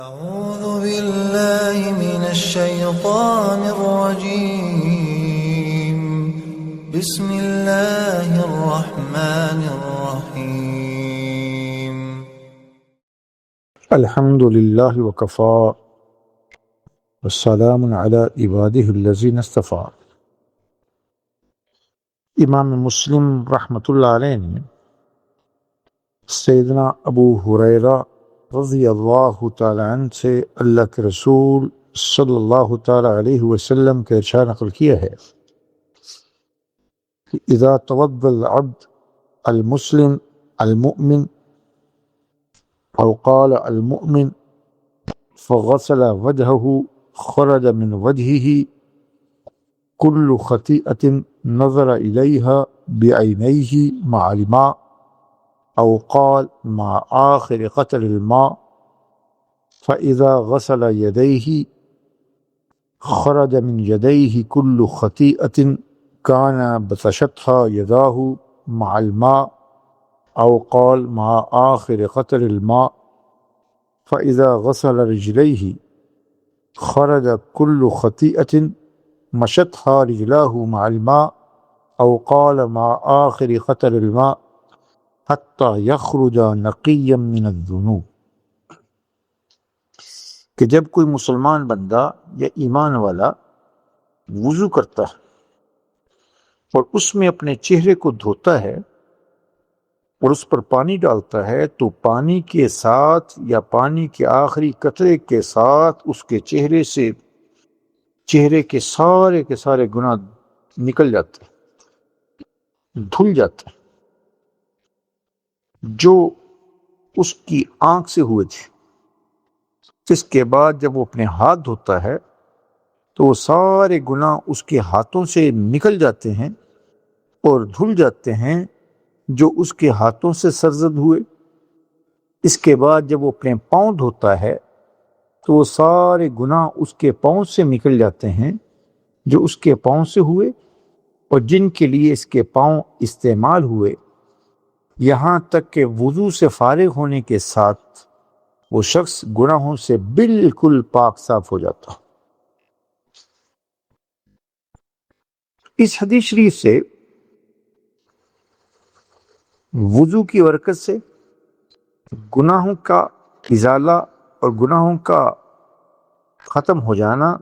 أعوذ بالله من الشيطان الرجيم بسم الله الرحمن الرحيم الحمد لله وكفى والسلام على عباده الذين اصطفى۔ امام مسلم رحمۃ اللہ علیہ نے سیدنا ابو ہریرہ رضی اللہ تعالی عنہ سے اللہ کے رسول صلی اللہ تعالی علیہ وسلم کا ارشاد نقل کیا ہے کہ اذا توضأ العبد المسلم المؤمن او قال المؤمن فغسل وجهه خرج من وجهه كل خطيئة نظر إليها بعينيه مع الماء او قال مع آخر قطر الماء فإذا غسل يديه خرج من يديه كل خطيئة كان بطشتها يداه مع الماء او قال مع آخر قطر الماء فإذا غسل رجليه خرج كل خطيئة مشتها رجلاه مع الماء او قال مع آخر قطر الماء حتى يخرج نقيا من الذنوب۔ کہ جب کوئی مسلمان بندہ یا ایمان والا وضو کرتا ہے اور اس میں اپنے چہرے کو دھوتا ہے اور اس پر پانی ڈالتا ہے تو پانی کے ساتھ یا پانی کے آخری قطرے کے ساتھ اس کے چہرے کے سارے گناہ نکل جاتے ہیں، دھل جاتے ہیں جو اس کی آنکھ سے ہوئے تھے۔ اس کے بعد جب وہ اپنے ہاتھ دھوتا ہے تو وہ سارے گناہ اس کے ہاتھوں سے نکل جاتے ہیں اور دھل جاتے ہیں جو اس کے ہاتھوں سے سرزد ہوئے۔ اس کے بعد جب وہ اپنے پاؤں دھوتا ہے تو وہ سارے گناہ اس کے پاؤں سے نکل جاتے ہیں جو اس کے پاؤں سے ہوئے اور جن کے لیے اس کے پاؤں استعمال ہوئے، یہاں تک کہ وضو سے فارغ ہونے کے ساتھ وہ شخص گناہوں سے بالکل پاک صاف ہو جاتا۔ اس حدیث شریف سے وضو کی برکت سے گناہوں کا ازالہ اور گناہوں کا ختم ہو جانا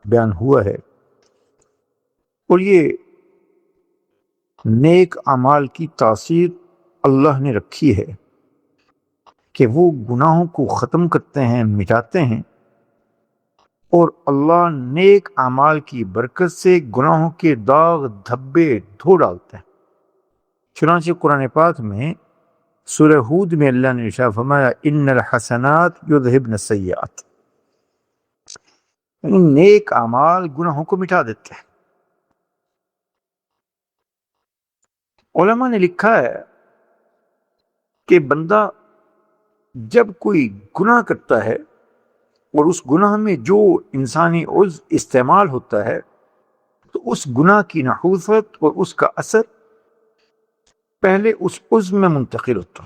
بیان ہوا ہے، اور یہ نیک اعمال کی تاثیر اللہ نے رکھی ہے کہ وہ گناہوں کو ختم کرتے ہیں، مٹاتے ہیں، اور اللہ نیک اعمال کی برکت سے گناہوں کے داغ دھبے دھو ڈالتے ہیں۔ چنانچہ قرآن پاک میں سورہ ہود میں اللہ نے ارشاد فرمایا ان الحسنات یذہبن السیئات، یعنی نیک اعمال گناہوں کو مٹا دیتے ہیں۔ علماء نے لکھا ہے کہ بندہ جب کوئی گناہ کرتا ہے اور اس گناہ میں جو انسانی عضو استعمال ہوتا ہے تو اس گناہ کی نحوست اور اس کا اثر پہلے اس عضو میں منتقل ہوتا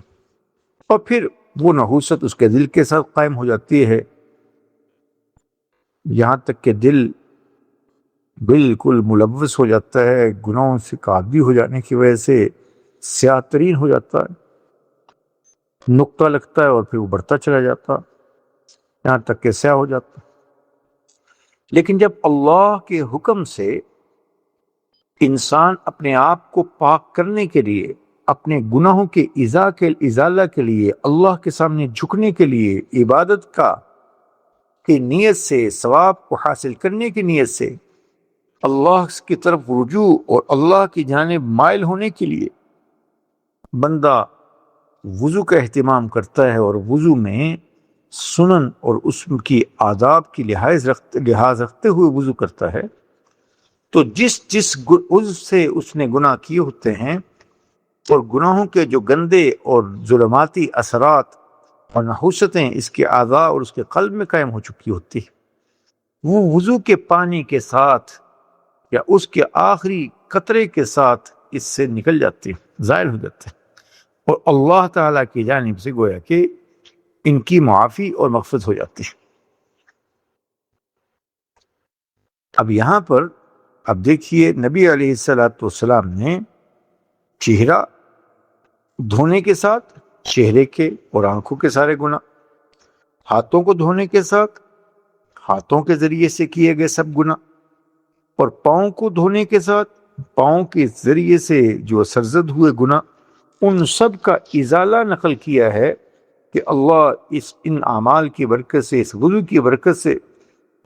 اور پھر وہ نحوست اس کے دل کے ساتھ قائم ہو جاتی ہے، یہاں تک کہ دل بالکل ملوث ہو جاتا ہے، گناہوں سے عادی ہو جانے کی وجہ سے سیاہ ترین ہو جاتا ہے، نقطہ لگتا ہے اور پھر وہ بڑھتا چلا جاتا یہاں تک کہ سیاہ ہو جاتا۔ لیکن جب اللہ کے حکم سے انسان اپنے آپ کو پاک کرنے کے لیے، اپنے گناہوں کے ازالہ کے لیے، اللہ کے سامنے جھکنے کے لیے، عبادت کی نیت سے، ثواب کو حاصل کرنے کی نیت سے اللہ کی طرف رجوع اور اللہ کی جانب مائل ہونے کے لیے بندہ وضو کا اہتمام کرتا ہے اور وضو میں سنن اور اس کی آداب کی لحاظ رکھتے ہوئے وضو کرتا ہے، تو جس عضو سے اس نے گناہ کیے ہوتے ہیں اور گناہوں کے جو گندے اور ظلماتی اثرات اور نحوستیں اس کے اعضاء اور اس کے قلب میں قائم ہو چکی ہوتی ہے، وہ وضو کے پانی کے ساتھ یا اس کے آخری قطرے کے ساتھ اس سے نکل جاتے ہیں، ظاہر ہو جاتے ہیں، اور اللہ تعالیٰ کی جانب سے گویا کہ ان کی معافی اور مغفرت ہو جاتی ہے۔ اب یہاں پر اب دیکھیے نبی علیہ الصلوۃ والسلام نے چہرہ دھونے کے ساتھ چہرے کے اور آنکھوں کے سارے گناہ، ہاتھوں کو دھونے کے ساتھ ہاتھوں کے ذریعے سے کیے گئے سب گناہ، اور پاؤں کو دھونے کے ساتھ پاؤں کے ذریعے سے جو سرزد ہوئے گناہ، ان سب کا ازالہ نقل کیا ہے کہ اللہ ان اعمال کی برکت سے، اس وضو کی برکت سے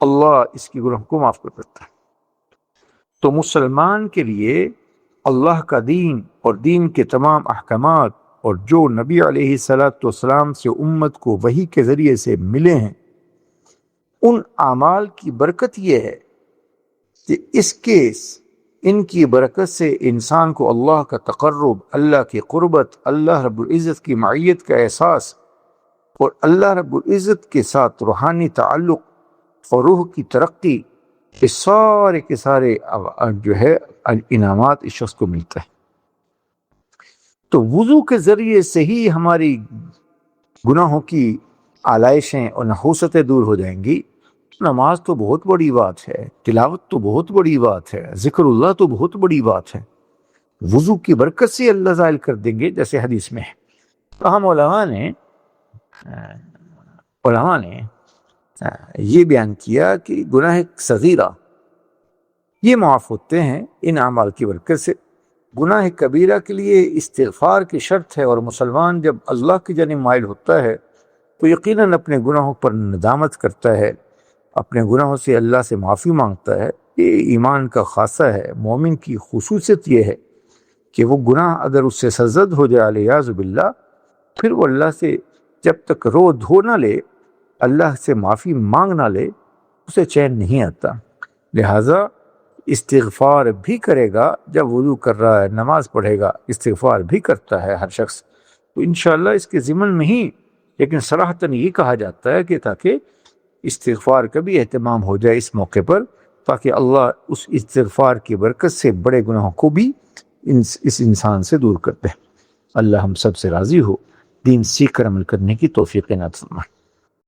اللہ اس کی گناہ کو معاف کر دیتا ہے۔ تو مسلمان کے لیے اللہ کا دین اور دین کے تمام احکامات اور جو نبی علیہ الصلوۃ والسلام سے امت کو وحی کے ذریعے سے ملے ہیں، ان اعمال کی برکت یہ ہے کہ ان کی برکت سے انسان کو اللہ کا تقرب، اللہ کی قربت، اللہ رب العزت کی معیت کا احساس اور اللہ رب العزت کے ساتھ روحانی تعلق اور روح کی ترقی، یہ سارے کے سارے جو ہے انعامات اس شخص کو ملتا ہے۔ تو وضو کے ذریعے سے ہی ہماری گناہوں کی آلائشیں اور نحوستیں دور ہو جائیں گی۔ نماز تو بہت بڑی بات ہے، تلاوت تو بہت بڑی بات ہے، ذکر اللہ تو بہت بڑی بات ہے، وضو کی برکت سے اللہ زائل کر دیں گے جیسے حدیث میں ہے۔ تو ہم علماء نے یہ بیان کیا کہ گناہ صغیرہ یہ معاف ہوتے ہیں ان اعمال کی برکت سے۔ گناہ کبیرہ کے لیے استغفار کی شرط ہے، اور مسلمان جب اللہ کی جانب مائل ہوتا ہے تو یقیناً اپنے گناہوں پر ندامت کرتا ہے، اپنے گناہوں سے اللہ سے معافی مانگتا ہے۔ یہ ایمان کا خاصہ ہے۔ مومن کی خصوصیت یہ ہے کہ وہ گناہ اگر اس سے سرزد ہو جائے علیاذ باللہ، پھر وہ اللہ سے جب تک رو دھو نہ لے، اللہ سے معافی مانگ نہ لے، اسے چین نہیں آتا۔ لہٰذا استغفار بھی کرے گا، جب وضو کر رہا ہے، نماز پڑھے گا، استغفار بھی کرتا ہے ہر شخص، تو انشاءاللہ اس کے ضمن میں ہی لیکن صراحتاً یہ کہا جاتا ہے کہ تاکہ استغفار کا بھی اہتمام ہو جائے اس موقع پر، تاکہ اللہ اس استغفار کی برکت سے بڑے گناہوں کو بھی اس انسان سے دور کر دے۔ اللہ ہم سب سے راضی ہو، دین سیکھ کر عمل کرنے کی توفیق عنایت فرمائے۔